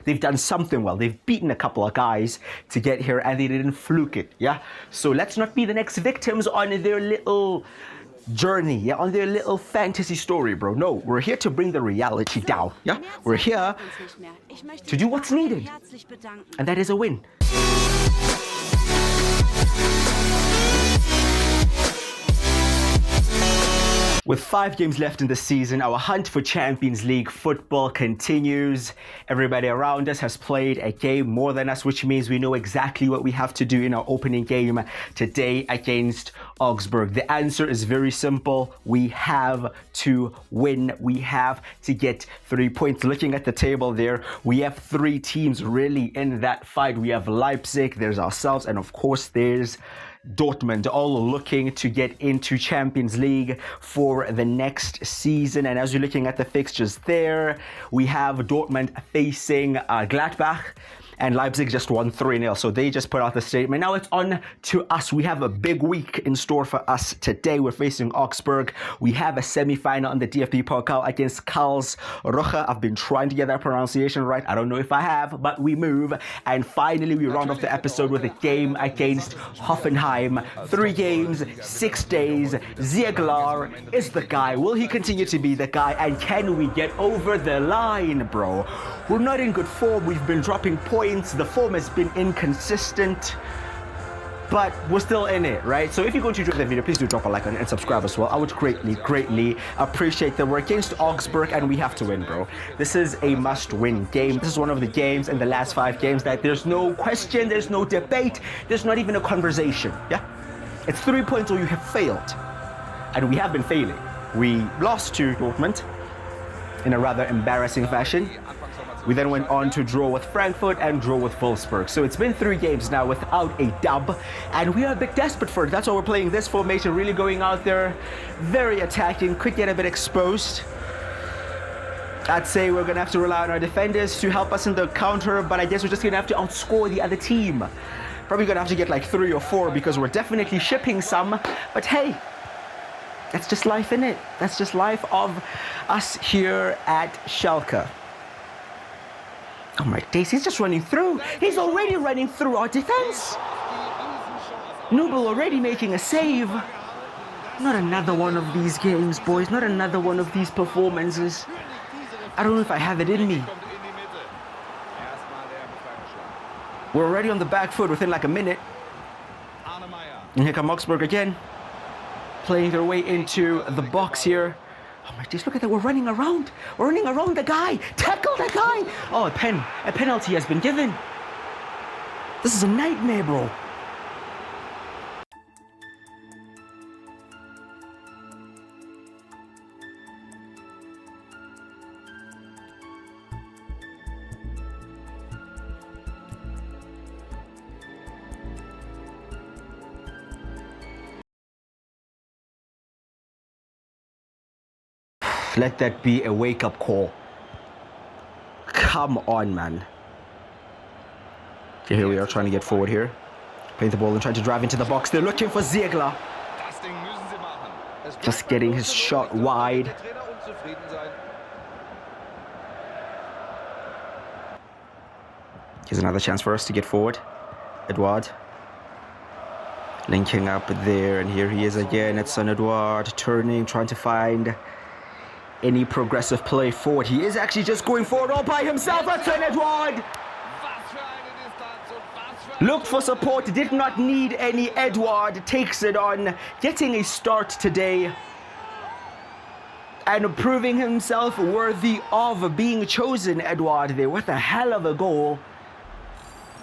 They've done something well. They've beaten a couple of guys to get here and they didn't fluke it, yeah? So let's not be the next victims on their little journey, yeah, on their little fantasy story, bro. No, we're here to bring the reality down, yeah? We're here to do what's needed, and that is a win. With 5 games left in the season, our hunt for Champions League football continues. Everybody around us has played a game more than us, which means we know exactly what we have to do in our opening game today against Augsburg. The answer is very simple. We have to win. We have to get 3 points. Looking at the table there, we have 3 teams really in that fight. We have Leipzig, there's ourselves, and of course there's Dortmund, all looking to get into Champions League for the next season. And as you're looking at the fixtures there, we have Dortmund facing Gladbach, and Leipzig just won 3-0. So they just put out the statement. Now it's on to us. We have a big week in store for us today. We're facing Augsburg. We have a semi-final in the DFB Pokal against Karlsruhe. I've been trying to get that pronunciation right. I don't know if I have, but we move. And finally, we round off the episode with a game against Hoffenheim. 3 games, 6 days. Ziegler is the guy. Will he continue to be the guy? And can we get over the line, bro? We're not in good form. We've been dropping points. The form has been inconsistent, but we're still in it, right? So if you're going to enjoy the video, please do drop a like and subscribe as well. I would greatly appreciate that. We're against Augsburg and we have to win, bro. This is a must-win game. This is one of the games in the last 5 games that there's no question, there's no debate, there's not even a conversation, yeah? It's 3 points or you have failed, and we have been failing. We lost to Dortmund in a rather embarrassing fashion. We then went on to draw with Frankfurt and draw with Wolfsburg. So it's been 3 games now without a dub, and we are a bit desperate for it. That's why we're playing this formation, really going out there, very attacking, could get a bit exposed. I'd say we're gonna have to rely on our defenders to help us in the counter, but I guess we're just gonna have to outscore the other team. Probably gonna have to get like 3 or 4 because we're definitely shipping some, but hey, that's just life, innit? That's just life of us here at Schalke. Oh my days, he's just running through. He's already running through our defense. Nubel already making a save. Not another one of these games, boys. Not another one of these performances. I don't know if I have it in me. We're already on the back foot within like a minute. And here come Augsburg again, playing their way into the box here. Oh my days, look at that, we're running around. We're running around the guy. Tackle the guy. Oh, a penalty has been given. This is a nightmare, bro. Let that be a wake-up call. Come on, man. Okay, here we are trying to get forward here. Playing the ball and trying to drive into the box. They're looking for Ziegler. Just getting his shot wide. Here's another chance for us to get forward. Edouard. Linking up there, and here he is again. It's Edouard turning, trying to find any progressive play forward. He is actually just going forward all by himself. That's Edouard. Looked for support, did not need any. Edouard takes it on, getting a start today and proving himself worthy of being chosen. Edouard there, what a hell of a goal.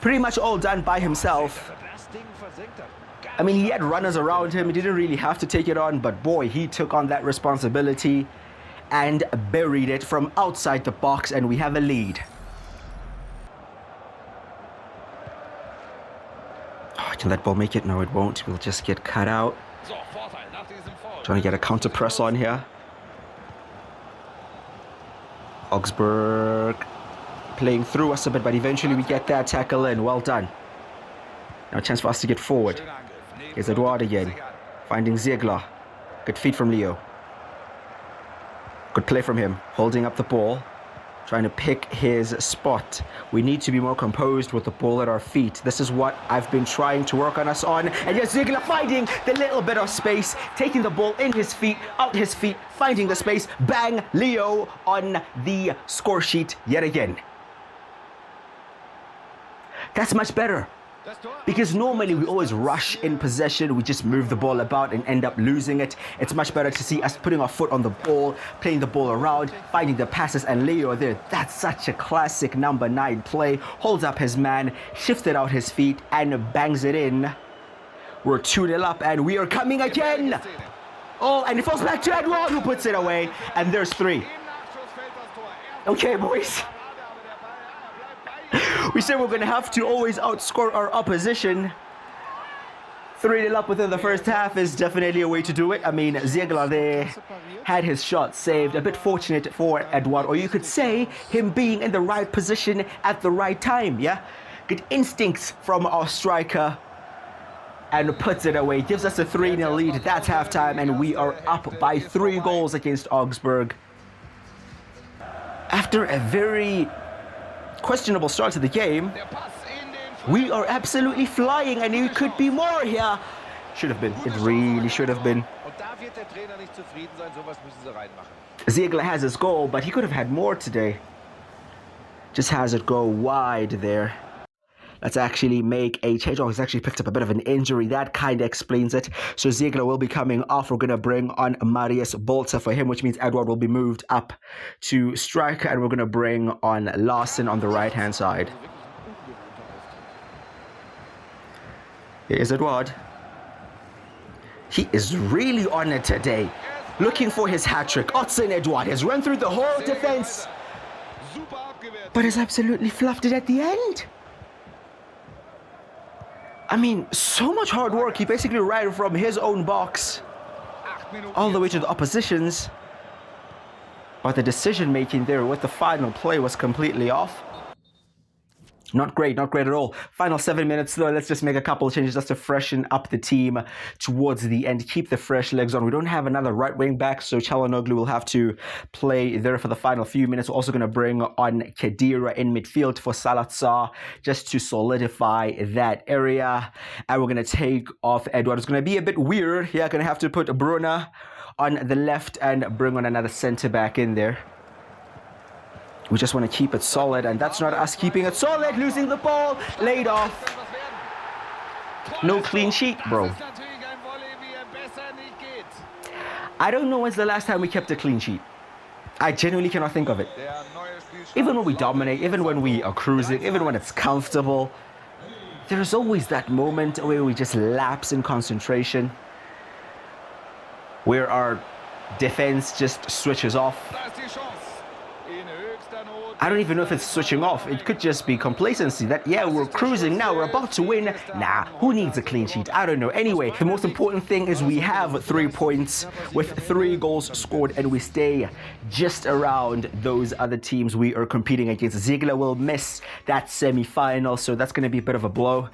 Pretty much all done by himself. I mean, he had runners around him, he didn't really have to take it on, but boy, he took on that responsibility and buried it from outside the box, and we have a lead. Oh, can that ball make it? No, it won't. We'll just get cut out. Trying to get a counter press on here. Augsburg playing through us a bit, but eventually we get that tackle in. Well done. Now a chance for us to get forward. Here's Edouard again, finding Ziegler. Good feed from Leo. Good play from him, holding up the ball. Trying to pick his spot. We need to be more composed with the ball at our feet. This is what I've been trying to work on us on. And yes, Ziegler finding the little bit of space, taking the ball in his feet, out his feet, finding the space. Bang, Leo on the score sheet yet again. That's much better. Because normally we always rush in possession, we just move the ball about and end up losing it. It's much better to see us putting our foot on the ball, playing the ball around, finding the passes, and Leo there. That's such a classic number 9 play. Holds up his man, shifted out his feet, and bangs it in. We're 2-0 up, and we are coming again. Oh, and it falls back to Edward, who puts it away, and there's 3. Okay, boys. We said we're going to have to always outscore our opposition. 3-0 up within the first half is definitely a way to do it. I mean, Ziegler there had his shot saved. A bit fortunate for Edward, or you could say him being in the right position at the right time, yeah? Good instincts from our striker and puts it away. Gives us a 3-0 lead. That's halftime, and we are up by 3 goals against Augsburg. After a very questionable start to the game, we are absolutely flying, and it could be more here. Should have been. It really should have been. Ziegler has his goal, but he could have had more today. Just has it go wide there. Let's actually make a change. Oh, he's actually picked up a bit of an injury. That kind of explains it. So Ziegler will be coming off. We're going to bring on Marius Bolzer for him, which means Edward will be moved up to striker. And we're going to bring on Larsen on the right-hand side. Here is Edward. He is really on it today. Looking for his hat-trick. Otson Edward has run through the whole defense, but has absolutely fluffed it at the end. I mean, so much hard work. He basically ran from his own box all the way to the opposition's. But the decision-making there with the final play was completely off. Not great at all. Final 7 minutes though. Let's just make a couple of changes just to freshen up the team towards the end. Keep the fresh legs on. We don't have another right wing back, so Çalhanoğlu will have to play there for the final few minutes. We're also going to bring on Khedira in midfield for Salazar just to solidify that area. And we're going to take off Edward. It's going to be a bit weird. Yeah, going to have to put Brunner on the left and bring on another centre back in there. We just want to keep it solid, and that's not us keeping it solid. Losing the ball, laid off. No clean sheet, bro. I don't know when's the last time we kept a clean sheet. I genuinely cannot think of it. Even when we dominate, even when we are cruising, even when it's comfortable, there's always that moment where we just lapse in concentration, where our defense just switches off. I don't even know if it's switching off. It could just be complacency that, yeah, we're cruising now, we're about to win. Nah, who needs a clean sheet? I don't know. Anyway, the most important thing is we have 3 points with 3 goals scored, and we stay just around those other teams we are competing against. Ziegler will miss that semi-final, so that's going to be a bit of a blow.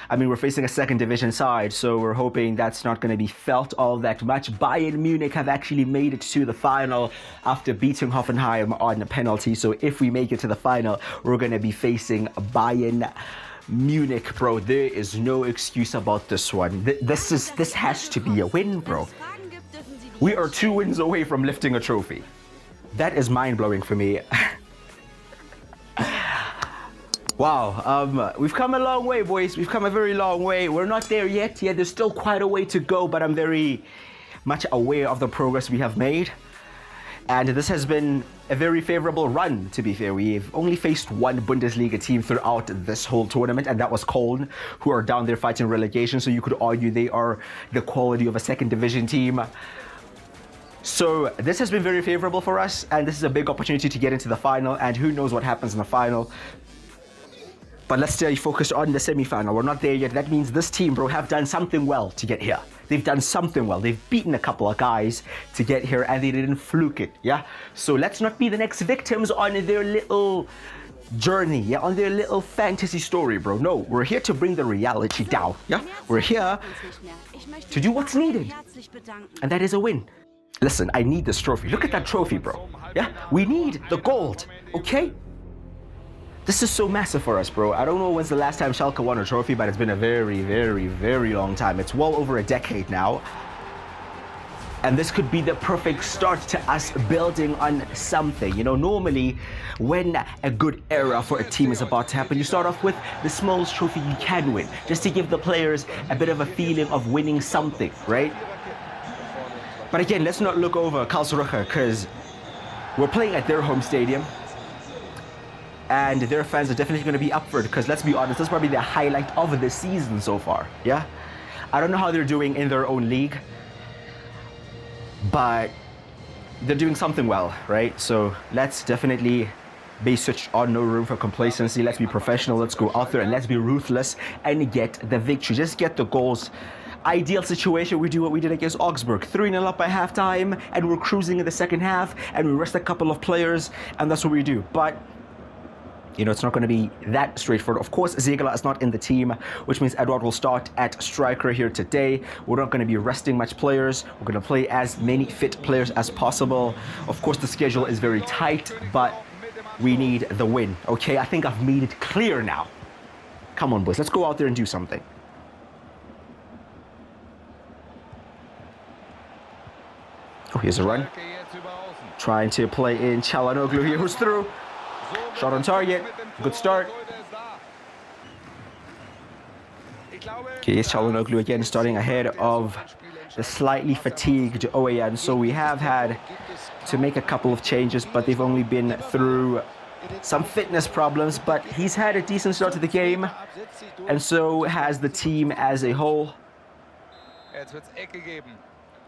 I mean, we're facing a second division side, so we're hoping that's not going to be felt all that much. Bayern Munich have actually made it to the final after beating Hoffenheim on a penalty. So if we make it to the final, we're going to be facing Bayern Munich, bro. There is no excuse about this one. This has to be a win, bro. We are 2 wins away from lifting a trophy. That is mind-blowing for me. Wow, we've come a long way, boys. We've come a very long way. We're not there yet. Yeah, there's still quite a way to go, but I'm very much aware of the progress we have made. And this has been a very favorable run, to be fair. We've only faced 1 Bundesliga team throughout this whole tournament, and that was Köln, who are down there fighting relegation. So you could argue they are the quality of a second division team. So this has been very favorable for us, and this is a big opportunity to get into the final, and who knows what happens in the final. But let's stay focused on the semi-final. We're not there yet. That means this team, bro, have done something well to get here. They've done something well. They've beaten a couple of guys to get here, and they didn't fluke it, yeah? So let's not be the next victims on their little journey, yeah? On their little fantasy story, bro. No, we're here to bring the reality down, yeah? We're here to do what's needed, and that is a win. Listen, I need this trophy. Look at that trophy, bro. Yeah, we need the gold, okay? This is so massive for us, bro. I don't know when's the last time Schalke won a trophy, but it's been a very, very, very long time. It's well over a decade now. And this could be the perfect start to us building on something. You know, normally when a good era for a team is about to happen, you start off with the smallest trophy you can win, just to give the players a bit of a feeling of winning something, right? But again, let's not look over Karlsruhe, because we're playing at their home stadium. And their fans are definitely going to be up for it, because let's be honest, this is probably the highlight of the season so far, yeah? I don't know how they're doing in their own league, but they're doing something well, right? So let's definitely be switched on, no room for complacency. Let's be professional, let's go out there and let's be ruthless and get the victory. Just get the goals. Ideal situation, we do what we did against Augsburg. 3-0 up by halftime, and we're cruising in the second half, and we rest a couple of players, and that's what we do. But you know, it's not going to be that straightforward. Of course, Ziegler is not in the team, which means Edward will start at striker here today. We're not going to be resting much players. We're going to play as many fit players as possible. Of course, the schedule is very tight, but we need the win, okay? I think I've made it clear now. Come on, boys. Let's go out there and do something. Oh, here's a run. Trying to play in Çalhanoğlu here, who's through. Shot on target. Good start. Okay, it's Çalhanoğlu again starting ahead of the slightly fatigued Oyan. So we have had to make a couple of changes, but they've only been through some fitness problems. But he's had a decent start to the game, and so has the team as a whole.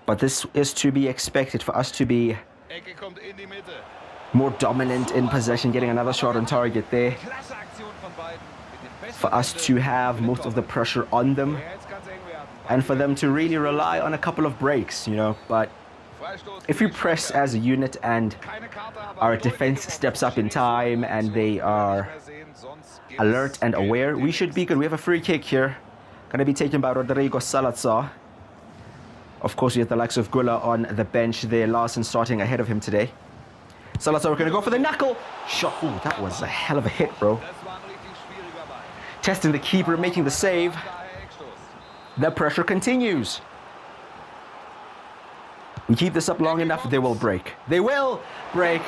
But this is to be expected for us to be more dominant in possession, getting another shot on target there. For us to have most of the pressure on them, and for them to really rely on a couple of breaks, you know. But if we press as a unit and our defense steps up in time and they are alert and aware, we should be good. We have a free kick here, going to be taken by Rodrigo Salazar. Of course, we have the likes of Gula on the bench there. Larsen starting ahead of him today. Salazar, we're going to go for the knuckle shot. Oh, that was a hell of a hit, bro. Testing the keeper, making the save. The pressure continues. We keep this up long enough, they will break. They will break.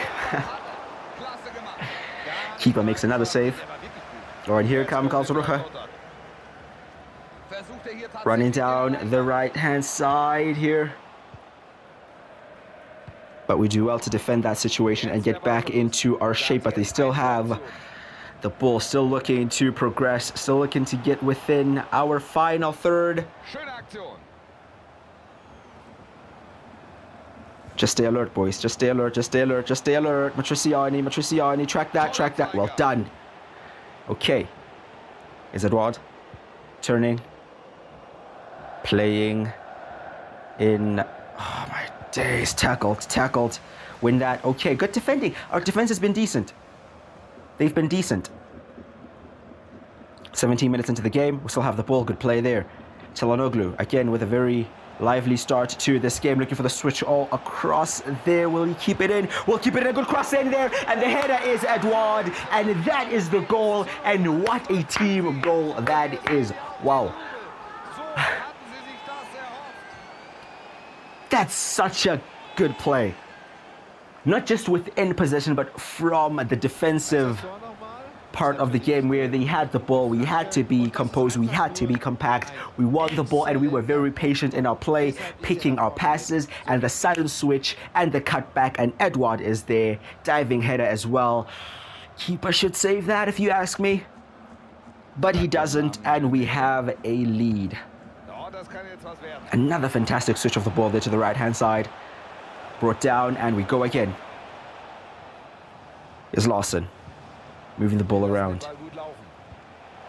Keeper makes another save. All right, here comes Karlsruhe. Running down the right-hand side here. But we do well to defend that situation and get back into our shape. But they still have the ball, still looking to progress, still looking to get within our final third. Just stay alert, boys. Just stay alert, just stay alert, just stay alert. Matriciani, track that. Well done. Okay. Is Edouard turning? Playing in... Oh, my days. Tackled. Win that. Okay, good defending. Our defense has been decent. They've been decent. 17 minutes into the game. We still have the ball. Good play there. Çalhanoğlu, again, with a very lively start to this game. Looking for the switch all across there. Will he keep it in? We'll keep it in. A good cross in there. And the header is Edouard. And that is the goal. And what a team goal that is. Wow. That's such a good play. Not just within possession, but from the defensive part of the game where they had the ball. We had to be composed. We had to be compact. We won the ball and we were very patient in our play, picking our passes and the sudden switch and the cutback. And Edouard is there. Diving header as well. Keeper should save that if you ask me. But he doesn't, and we have a lead. Another fantastic switch of the ball there to the right-hand side. Brought down, and we go again. Is Larsen moving the ball around.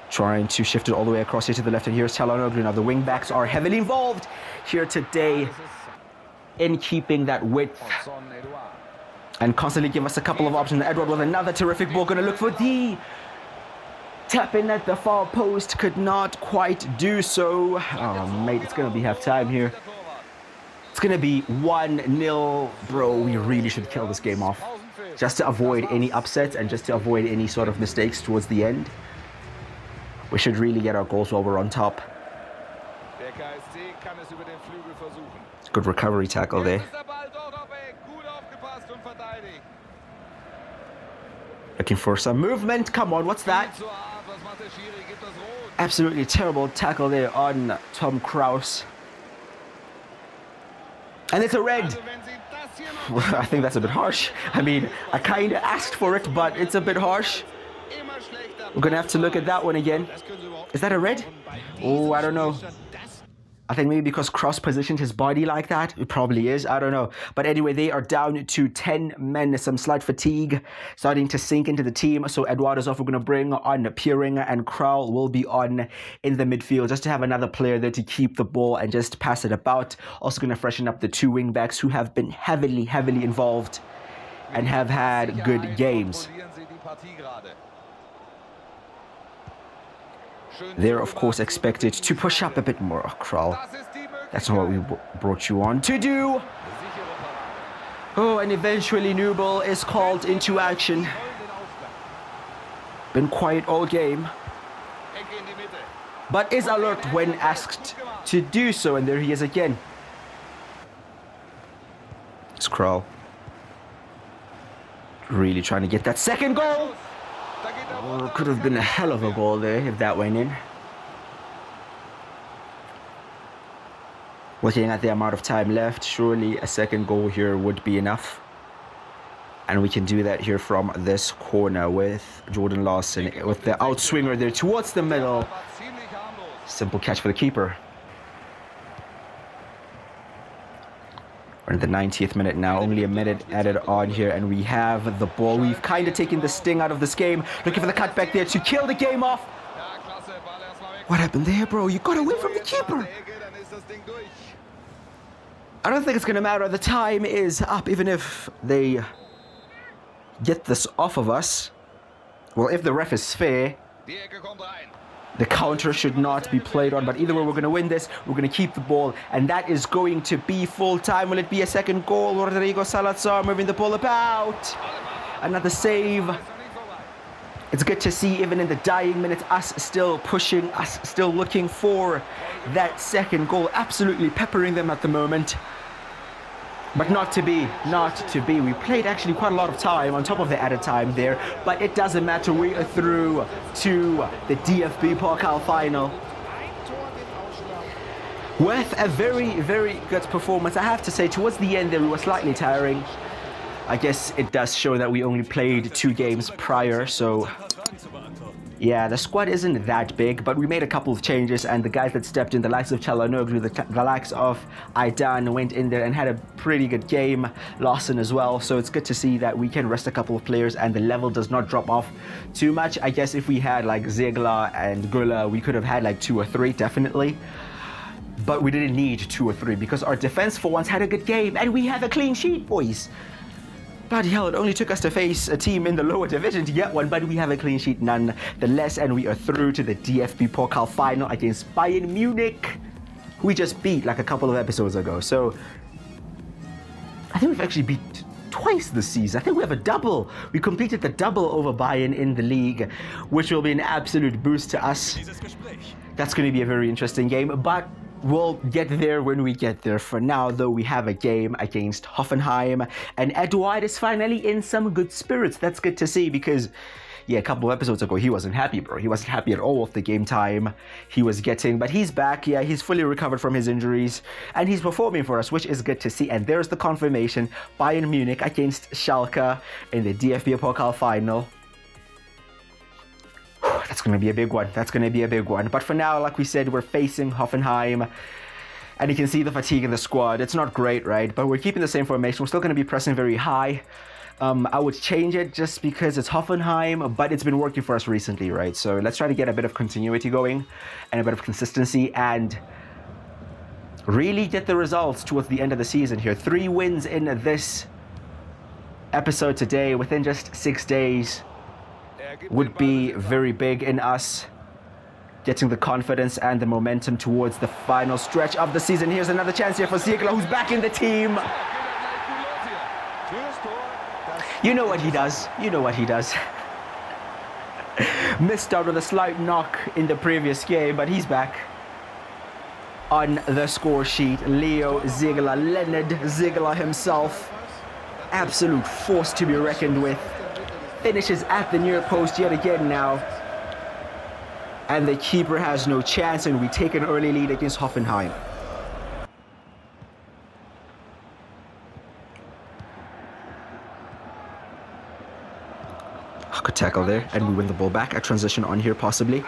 Trying to shift it all the way across here to the left, and here's Çalhanoğlu. Now the wing-backs are heavily involved here today in keeping that width and constantly give us a couple of options. Edouard with another terrific ball, going to look for the tap in at the far post, could not quite do so. Oh, mate, it's going to be half time here. It's going to be 1-0. Bro, we really should kill this game off. Just to avoid any upsets and just to avoid any sort of mistakes towards the end. We should really get our goals while we're on top. Good recovery tackle there. Looking for some movement. Come on, what's that? Absolutely terrible tackle there on Tom Kraus. And it's a red. I think that's a bit harsh. I mean, I kind of asked for it, but it's a bit harsh. We're going to have to look at that one again. Is that a red? Oh, I don't know. I think maybe because Cross positioned his body like that. It probably is. I don't know. But anyway, they are down to 10 men. Some slight fatigue starting to sink into the team. So Eduardo is off. We're going to bring on Pieringer, and Kraull will be on in the midfield just to have another player there to keep the ball and just pass it about. Also going to freshen up the two wing backs who have been heavily involved and have had good games. They're, of course, expected to push up a bit more. Oh, Kraull. That's not what we brought you on to do. Oh, and eventually Nubel is called into action. Been quiet all game. But is alert when asked to do so. And there he is again. It's Kraull. Really trying to get that second goal. Oh, could have been a hell of a goal there if that went in. Looking at the amount of time left, surely a second goal here would be enough. And we can do that here from this corner with Jordan Larson with the outswinger there towards the middle. Simple catch for the keeper. We're in the 90th minute now, only a minute added on here, and we have the ball. We've kind of taken the sting out of this game. Looking for the cutback there to kill the game off. What happened there, bro? You got away from the keeper. I don't think it's going to matter. The time is up, even if they get this off of us. Well, if the ref is fair, the counter should not be played on, but either way, we're going to win this. We're going to keep the ball, and that is going to be full time. Will it be a second goal? Rodrigo Salazar moving the ball about. Another save. It's good to see, even in the dying minutes, us still pushing, us still looking for that second goal. Absolutely peppering them at the moment. But not to be. We played actually quite a lot of time on top of the added time there, but it doesn't matter. We are through to the DFB Pokal final with a very good performance. I have to say, towards the end there, we were slightly tiring. I guess it does show that we only played 2 games prior, so yeah, the squad isn't that big, but we made a couple of changes, and the guys that stepped in, the likes of Çalhanoğlu, the likes of Aydan, went in there and had a pretty good game. Larson as well, so it's good to see that we can rest a couple of players and the level does not drop off too much. I guess if we had like Ziegler and Güler, we could have had like 2 or 3, definitely. But we didn't need 2 or 3 because our defense for once had a good game, and we have a clean sheet, boys. Bloody hell, it only took us to face a team in the lower division to get one, but we have a clean sheet nonetheless, and we are through to the DFB Pokal final against Bayern Munich, who we just beat like a couple of episodes ago. So I think we've actually beat twice this season. I think we have a double. We completed the double over Bayern in the league, which will be an absolute boost to us. That's going to be a very interesting game, but we'll get there when we get there. For now, though, we have a game against Hoffenheim, and Eduard is finally in some good spirits. That's good to see because, yeah, a couple of episodes ago, he wasn't happy, bro. He wasn't happy at all with the game time he was getting, but he's back. Yeah, he's fully recovered from his injuries, and he's performing for us, which is good to see. And there's the confirmation. Bayern Munich against Schalke in the DFB Pokal final. That's going to be a big one. That's going to be a big one. But for now, like we said, we're facing Hoffenheim. And you can see the fatigue in the squad. It's not great, right? But we're keeping the same formation. We're still going to be pressing very high. I would change it just because it's Hoffenheim, but it's been working for us recently, right? So let's try to get a bit of continuity going and a bit of consistency and really get the results towards the end of the season here. 3 wins in this episode today within just 6 days would be very big in us getting the confidence and the momentum towards the final stretch of the season. Here's another chance here for Ziegler, who's back in the team. You know what he does. You know what he does. Missed out with a slight knock in the previous game, but he's back on the score sheet. Leo Ziegler, Leonard Ziegler himself. Absolute force to be reckoned with. Finishes at the near post yet again now. And the keeper has no chance, and we take an early lead against Hoffenheim. Good tackle there, and we win the ball back. A transition on here possibly.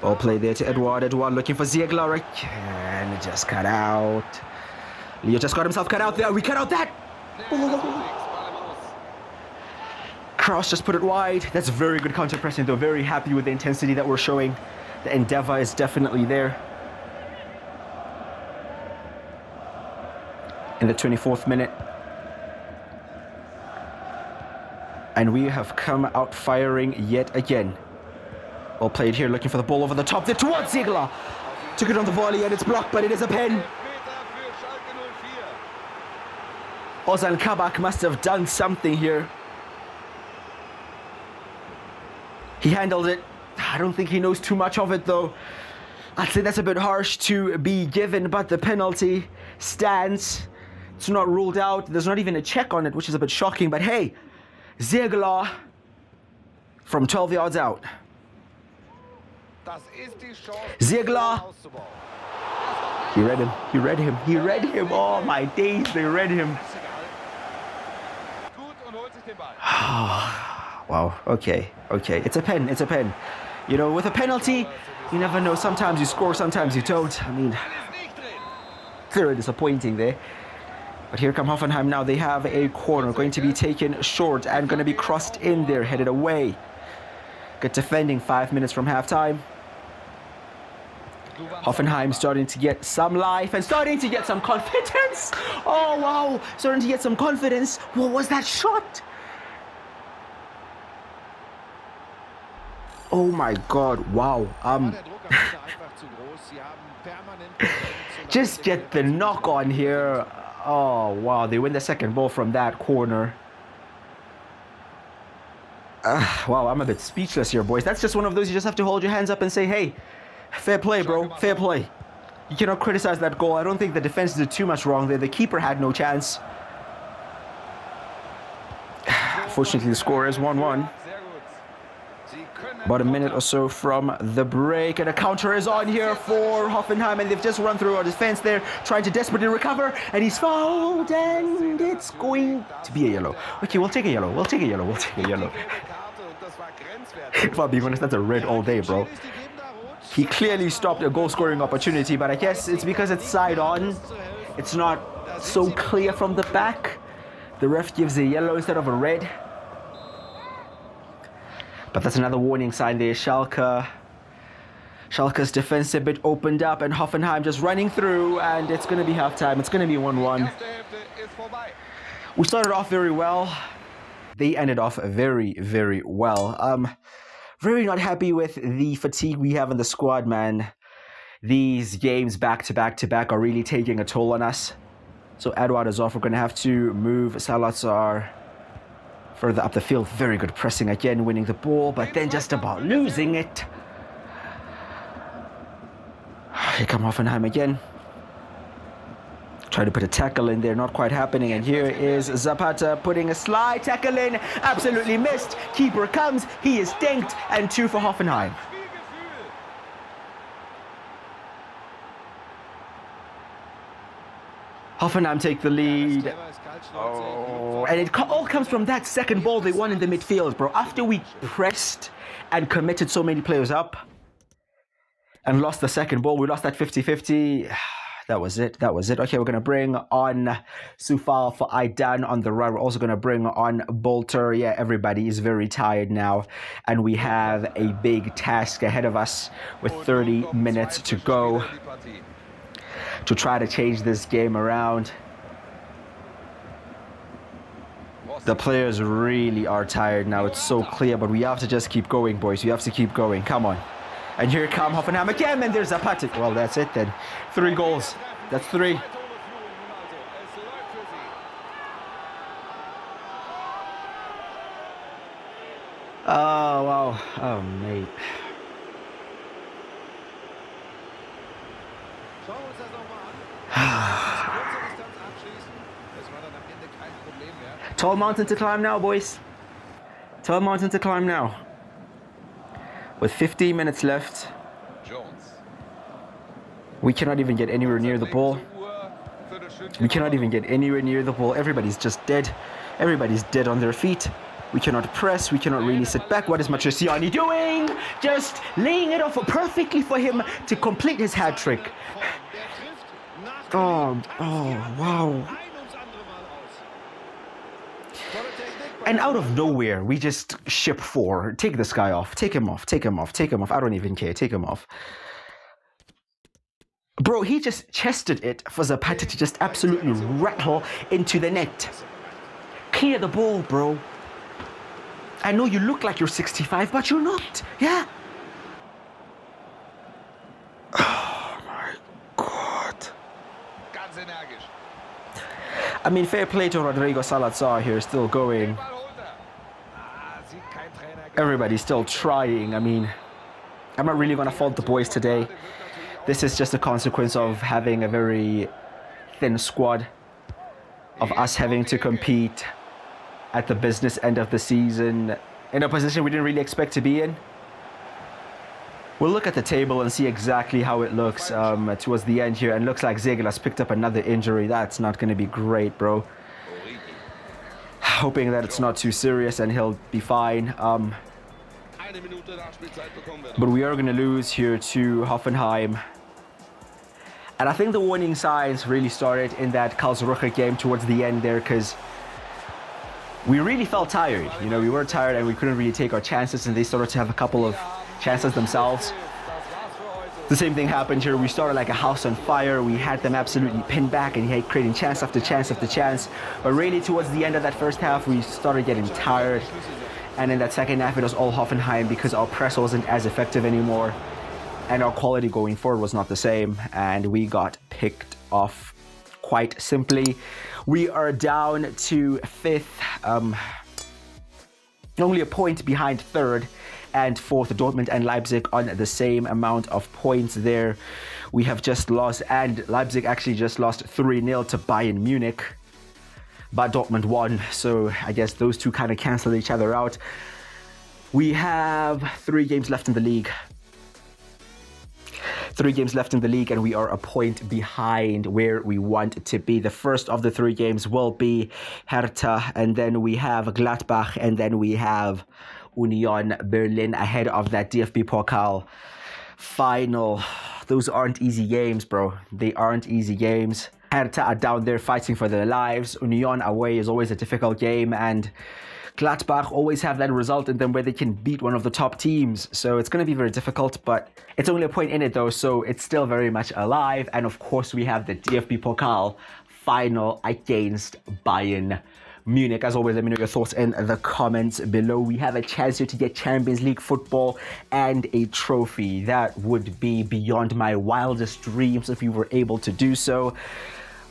Ball play there to Edouard. Edouard looking for Ziegler. And just cut out. Leo just got himself cut out there. We cut out that. Cross just put it wide. That's very good counter pressing though. Very happy with the intensity that we're showing. The endeavor is definitely there. In the 24th minute. And we have come out firing yet again. Well played here, looking for the ball over the top there towards Ziegler. Took it on the volley and it's blocked, but it is a pen. Ozan Kabak must have done something here. He handled it. I don't think he knows too much of it though. I'd say that's a bit harsh to be given, but the penalty stands. It's not ruled out. There's not even a check on it, which is a bit shocking, but hey, Ziegler from 12 yards out. Ziegler. He read him. He read him. He read him. Oh my days, they read him. Wow. Okay. It's a pen. It's a pen. You know, with a penalty, you never know. Sometimes you score, sometimes you don't. I mean, very disappointing there. But here come Hoffenheim now. They have a corner going to be taken short and going to be crossed in there, headed away. Good defending 5 minutes from halftime. Hoffenheim starting to get some life and starting to get some confidence. Oh, wow. Starting to get some confidence. What was that shot? Oh, my God. Wow. Just get the knock on here. Oh, wow. They win the second ball from that corner. Wow, I'm a bit speechless here, boys. That's just one of those you just have to hold your hands up and say, hey, fair play, bro. Fair play. You cannot criticize that goal. I don't think the defense did too much wrong there. The keeper had no chance. Fortunately, the score is 1-1. About a minute or so from the break, and a counter is on here for Hoffenheim, and they've just run through our defense there, trying to desperately recover, and he's fouled, and it's going to be a yellow. Okay, we'll take a yellow. We'll take a yellow. We'll take a yellow. If I'm being honest, that's a red all day, bro. He clearly stopped a goal-scoring opportunity, but I guess it's because it's side on. It's not so clear from the back. The ref gives a yellow instead of a red. But that's another warning sign there. Schalke's defense a bit opened up, and Hoffenheim just running through, and it's going to be halftime. It's going to be 1-1. We started off very well. They ended off very, very well. Very not happy with the fatigue we have in the squad, man. These games back to back are really taking a toll on us. So Edouard is off. We're going to have to move Salazar further up the field. Very good pressing again, winning the ball, but then just about losing it. Here come Hoffenheim again. Try to put a tackle in there, not quite happening. And here is Zapata putting a slide tackle in. Absolutely missed. Keeper comes, he is dinked, and 2 for Hoffenheim. Hoffenheim take the lead. Oh, and it all comes from that second ball they won in the midfield, bro. After we pressed and committed so many players up and lost the second ball, we lost that 50-50. That was it. Okay, we're going to bring on Sufal for Aidan on the right. We're also going to bring on Bolter. Yeah, everybody is very tired now. And we have a big task ahead of us with 30 minutes to go to try to change this game around. The players really are tired now. It's so clear, but we have to just keep going, boys. We have to keep going. Come on. And here come Hoffenheim again, and there's Zapatic. Well, that's it then. 3 goals. That's 3. Oh, wow. Oh, mate. Schauen wir uns das nochmal an. Kurze Distanz abschließen. Das war dann am Ende kein Problem mehr. Tall mountain to climb now, boys. Tall mountain to climb now. With 15 minutes left, we cannot even get anywhere near the ball. We cannot even get anywhere near the ball. Everybody's just dead. Everybody's dead on their feet. We cannot press. We cannot really sit back. What is Matriciani doing? Just laying it off perfectly for him to complete his hat trick. Oh, wow. And out of nowhere, we just ship 4. Take this guy off. Take him off. Take him off. Take him off. I don't even care. Take him off. Bro, he just chested it for Zapata to just absolutely rattle into the net. Clear the ball, bro. I know you look like you're 65, but you're not. Yeah. Oh my God. I mean, fair play to Rodrigo Salazar here, still going. Everybody's still trying. I mean, I'm not really going to fault the boys today. This is just a consequence of having a very thin squad, of us having to compete at the business end of the season in a position we didn't really expect to be in. We'll look at the table and see exactly how it looks towards the end here. And looks like Ziegler's picked up another injury. That's not going to be great, bro. Hoping that it's not too serious and he'll be fine. But we are going to lose here to Hoffenheim. And I think the warning signs really started in that Karlsruhe game towards the end there, because we really felt tired. You know, we were tired and we couldn't really take our chances, and they started to have a couple of chances themselves. The same thing happened here. We started like a house on fire. We had them absolutely pinned back and creating chance after chance after chance. But really towards the end of that first half, we started getting tired. And in that second half, it was all Hoffenheim because our press wasn't as effective anymore. And our quality going forward was not the same. And we got picked off quite simply. We are down to 5th. Only a point behind 3rd and 4th, Dortmund and Leipzig on the same amount of points there. We have just lost, and Leipzig actually just lost 3-0 to Bayern Munich. But Dortmund won, so I guess those two kind of cancel each other out. We have 3 games left in the league. 3 games left in the league, and we are a point behind where we want to be. The first of the 3 games will be Hertha, and then we have Gladbach, and then we have Union Berlin ahead of that DFB Pokal final. Those aren't easy games, bro. They aren't easy games. Hertha are down there fighting for their lives. Union away is always a difficult game, and Gladbach always have that result in them where they can beat one of the top teams. So it's going to be very difficult, but it's only a point in it though, so it's still very much alive. And of course, we have the DFB Pokal final against Bayern Munich. As always, let me know your thoughts in the comments below. We have a chance here to get Champions League football and a trophy. That would be beyond my wildest dreams if we were able to do so.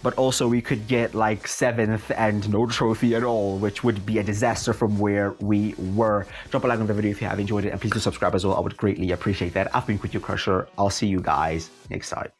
But also we could get like 7th and no trophy at all, which would be a disaster from where we were. Drop a like on the video if you have enjoyed it, and please do subscribe as well. I would greatly appreciate that. I've been Quick Your Crusher. I'll see you guys next time.